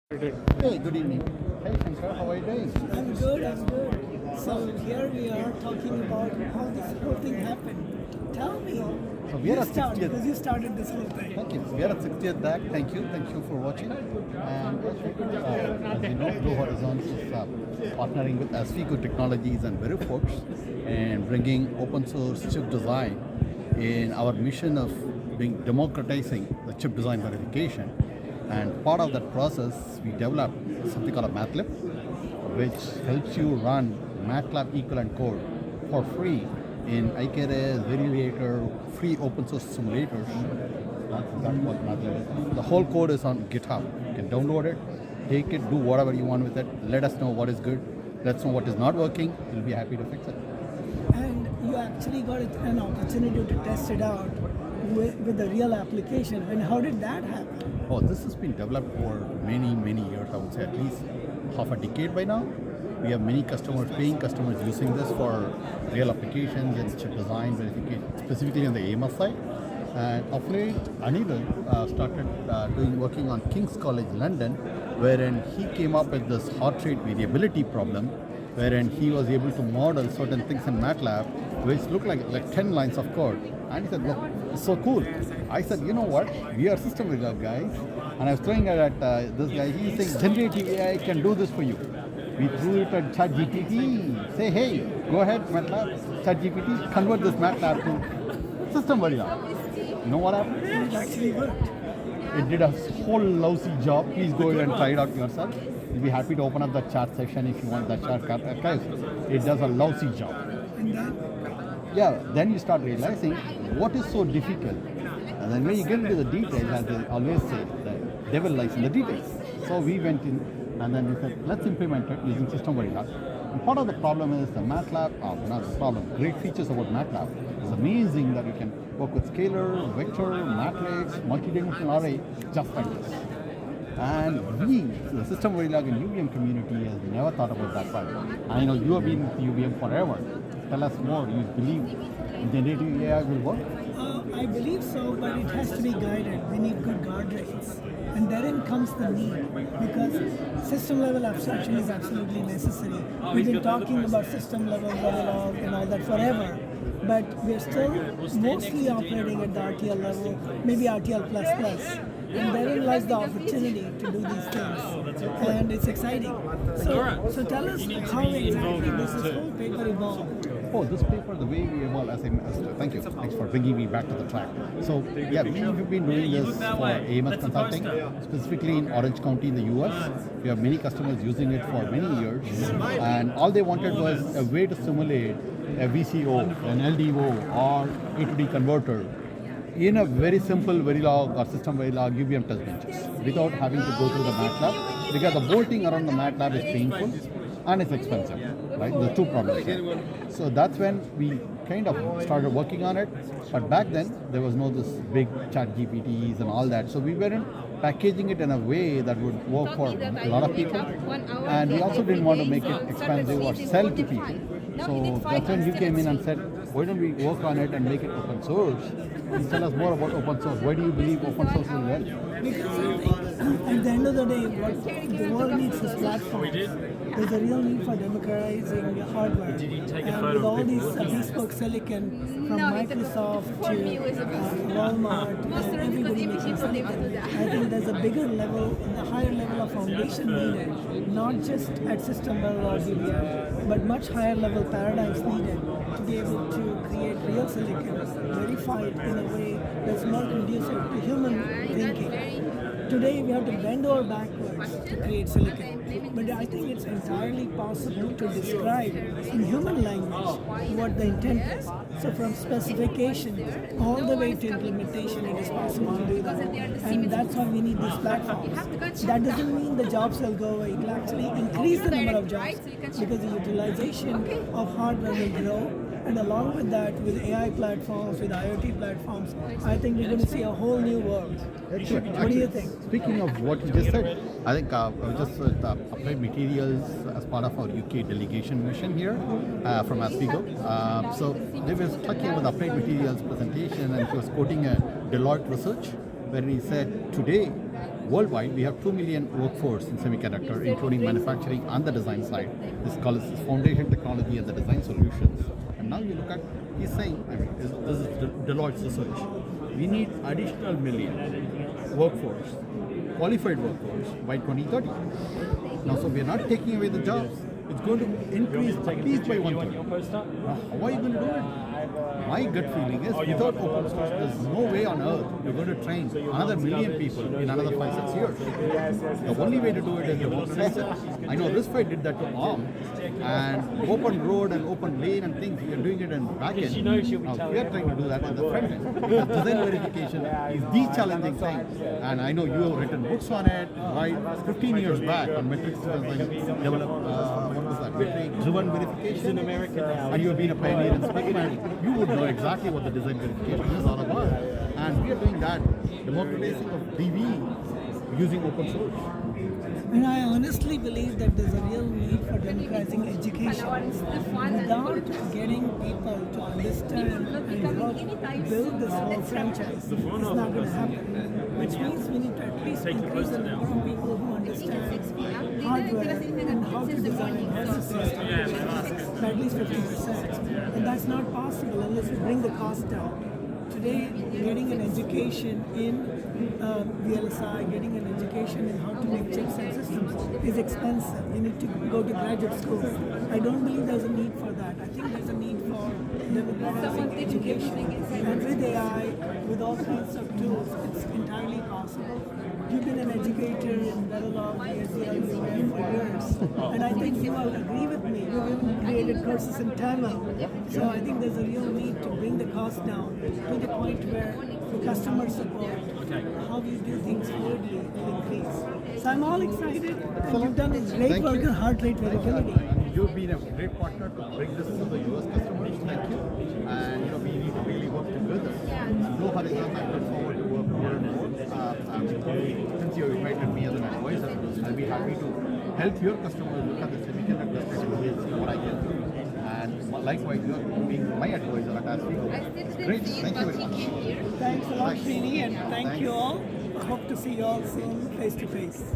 Hey, good evening. Hey, Shankar, how are you doing? I'm good, I'm good. So here we are talking about how this whole thing happened. Tell me, So we are you at start 60th. because you started this whole thing. Thank you. We are at 60th DAC. Thank you for watching. And as you know, Blue Horizons is partnering with Asfico Technologies and Verifox and bringing open source chip design in our mission of being democratizing the chip design verification. And part of that process, we developed something called a MathLib, which helps you run MATLAB equivalent code for free in iKeres, Verilator, free open source simulators. That's exactly what MathLib is. The whole code is on GitHub. You can download it, take it, do whatever you want with it. Let us know what is good. Let us know what is not working. We'll be happy to fix it. And you actually got an opportunity to test it out with the real application. And how did that happen? Oh, this has been developed for many years. I would say at least half a decade by now. We have many customers, paying customers using this for real applications and chip design verification, specifically on the AMS side. And of late, Anil started working on King's College London, wherein he came up with this heart rate variability problem, wherein he was able to model certain things in MATLAB, which looked like 10 lines of code. And he said, look, it's so cool. I said, you know what? We are system design guys. And I was throwing it at this guy. He's saying, generative AI can do this for you. We threw it at ChatGPT. Say, hey, go ahead, MATLAB. ChatGPT, convert this MATLAB to system Varila. You know what happened? It actually worked. It did a whole lousy job. Please go ahead and try it out yourself. You'll be happy to open up the chat session if you want that chat. Guys, it does a lousy job. And then Yeah, then you start realizing what is so difficult. And then when you get into the details, as they always say, the devil lies in the details. So we went in and then we said, let's implement it using System Varila. And part of the problem is the MATLAB, not the problem, great features about MATLAB. It's amazing that you can work with scalar, vector, matrix, multidimensional array, just like this. And we, the System Verilog and UVM community, has never thought about that part. I know you have been with UVM forever. Tell us more. You believe generative AI will work? I believe so, but it has to be guided. We need good guardrails. And therein comes the need, because system level abstraction is absolutely necessary. We've been talking about system level Verilog and all that forever, but we're still mostly operating at the RTL level, maybe RTL++. And therein lies the opportunity to do these things, and it's exciting. So tell us how exactly this whole paper evolved. Oh, this paper, the way we evolve, thank you. Thanks for bringing me back to the track. So, yeah, we've been doing this for AMS consulting, specifically in Orange County in the US. We have many customers using it for many years, and all they wanted was a way to simulate a VCO, an LDO, or A to D converter in a very simple Verilog or System Verilog UVM test benches without having to go through the MATLAB, because the bolting around the MATLAB is painful and it's expensive, right? The two problems there. So that's when we kind of started working on it. But back then, there was no this big chat GPTs and all that. So we weren't packaging it in a way that would work for a lot of people. And we also didn't want to make it expensive or sell to people. So that's when you came in and said, why don't we work on it and make it open source? And tell us more about open source. Why do you believe open source will work? Because I think at the end of the day, what the world needs is platforms. There's a real need for democratizing hardware. And with all these bespoke silicon from Microsoft to Walmart and everybody making silicon, I think there's a bigger level, a higher level of foundation needed, not just at system level or DVM, but much higher level paradigms needed to be able to create real silicon, verify it in a way that's more conducive to human thinking. Today we have to bend over backwards to create silicon, but I think it's entirely possible to describe in human language what the intent is. So from specification all the way to implementation, it is possible to do that, and that's why we need these platforms. That doesn't mean the jobs will go away. It will actually increase the number of jobs because the utilization of hardware will grow. And along with that, with AI platforms, with IoT platforms, I think we're going to see a whole new world. What do you think? Speaking of what you just said, I think I was just with Applied Materials as part of our UK delegation mission here from Asfico. So they were talking about the Applied Materials presentation, and he was quoting a Deloitte research where he said today Worldwide, we have 2 million workforce in semiconductor, including manufacturing and the design side. This called foundation technology and the design solutions. And now you look at, he's saying, I mean, this is Deloitte's research. We need additional million workforce, qualified workforce by 2030. Now, so we are not taking away the jobs. It's going to increase at least by 1/3. Now, how are you going to do it? My gut feeling is without open source, there's no way on earth you're going to train another million people in another 5-6 years. The only way to do it is democratize it. I know RISC-V did that to ARM, and open road and open lane and things, you're doing it in back end. Now, we are trying to do that in the front end. Because design verification is the challenging thing. And I know you have written books on it, right? 15 years back on metrics design, developed, what was that, metric-driven verification in America now. And you have been a pioneer in Spectrum. You would know exactly what the design verification is all about. And we are doing that, democratizing of DV using open source. And I honestly believe that there's a real need for democratizing education. Without getting people to understand and help build this whole franchise, it's not going to happen. Which means we need to at least increase the number of people who understand hardware and how to design systems by at least 50%. And that's not possible unless we bring the cost down. Today, getting an education in VLSI, getting an education in how to make chips and systems is expensive. You need to go to graduate school. I don't believe there's a need for that. I think there's a need for democratizing education. And with AI, with all kinds of tools, it's entirely possible. You've been an educator in Verilog, ASL, for years. And I think you will agree with me. You've even created courses in Tamil. So I think there's a real need to bring the cost down to the point where customer support, how you do things fluidly will increase. So I'm all excited. And you've done a great work on heart rate variability. You've been a great partner to bring this to the US customers. Thank you. And we need to really work together. No horizon. I look forward to work more and more. Since you invited me as an advisor, I'll be happy to help your customers look at the semiconductor space and see what I can do. And likewise, you are being my advisor at ASPICO. Great. Thank you very much. Thanks a lot, Srini, and thank you all. Hope to see you all soon face to face.